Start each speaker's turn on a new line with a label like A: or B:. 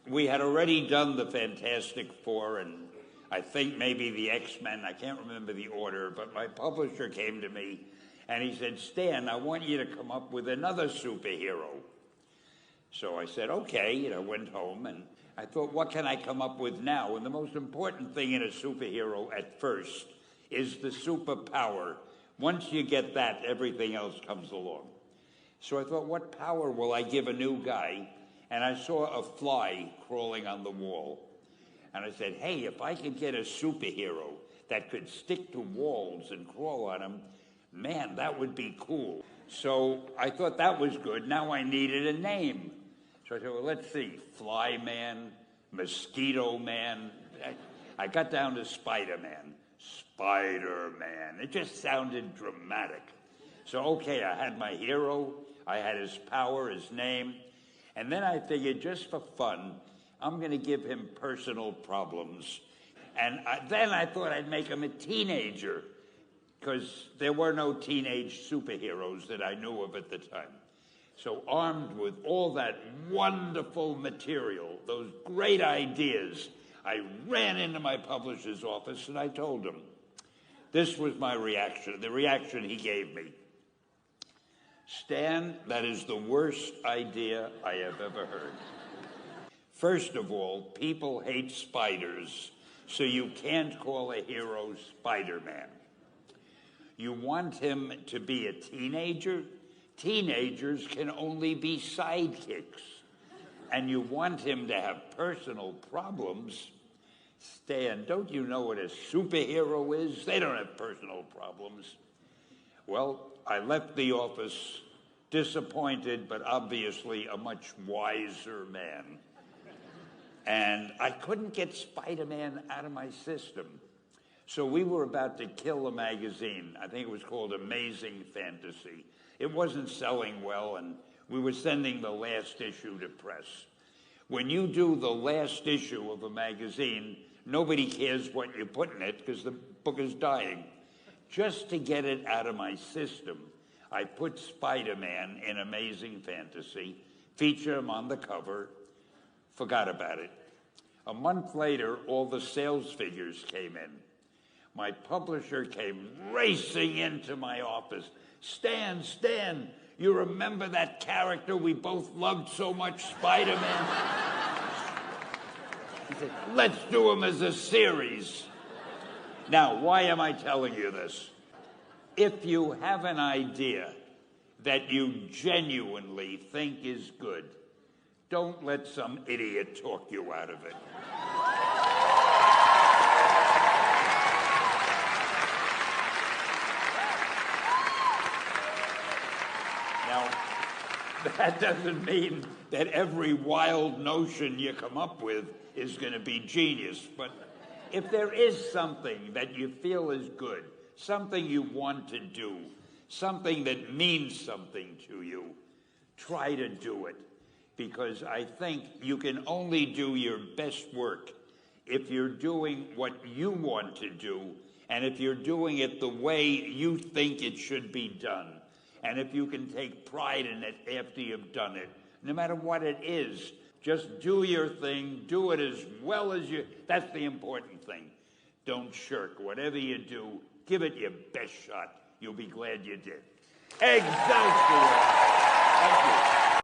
A: we had already done the Fantastic Four and I think maybe the X-Men. I can't remember the order, but my publisher came to me and he said, Stan, I want you to come up with another superhero. So I said, okay, and I went home and I thought, what can I come up with now? And the most important thing in a superhero at first is the superpower. Once you get that, everything else comes along. So I thought, what power will I give a new guy? And I saw a fly crawling on the wall. And I said, hey, if I could get a superhero that could stick to walls and crawl on them, man, that would be cool. So I thought that was good. Now I needed a name. So I said, well, let's see, Fly Man, Mosquito Man. I got down to Spider-Man. Spider-Man. It just sounded dramatic. So, okay, I had my hero. I had his power, his name. And then I figured, just for fun, I'm going to give him personal problems. And then I thought I'd make him a teenager, because there were no teenage superheroes that I knew of at the time. So armed with all that wonderful material, those great ideas, I ran into my publisher's office and I told him. This was my reaction, the reaction he gave me. Stan, that is the worst idea I have ever heard. First of all, people hate spiders, so you can't call a hero Spider-Man. You want him to be a teenager? Teenagers can only be sidekicks. And you want him to have personal problems? Stan, don't you know what a superhero is? They don't have personal problems. Well, I left the office disappointed, but obviously a much wiser man. And I couldn't get Spider-Man out of my system. So we were about to kill a magazine. I think it was called Amazing Fantasy. It wasn't selling well, and we were sending the last issue to press. When you do the last issue of a magazine, nobody cares what you put in it because the book is dying. Just to get it out of my system, I put Spider-Man in Amazing Fantasy, feature him on the cover, forgot about it. A month later, all the sales figures came in. My publisher came racing into my office. Stan, you remember that character we both loved so much, Spider-Man? He said, let's do him as a series. Now, why am I telling you this? If you have an idea that you genuinely think is good, don't let some idiot talk you out of it. Now, that doesn't mean that every wild notion you come up with is going to be genius. But if there is something that you feel is good, something you want to do, something that means something to you, try to do it. Because I think you can only do your best work if you're doing what you want to do, and if you're doing it the way you think it should be done. And if you can take pride in it after you've done it, no matter what it is, just do your thing, do it as well as you, that's the important thing. Don't shirk. Whatever you do, give it your best shot. You'll be glad you did. 𝐸𝐴𝐵𝐶𝐸𝐿. Thank you.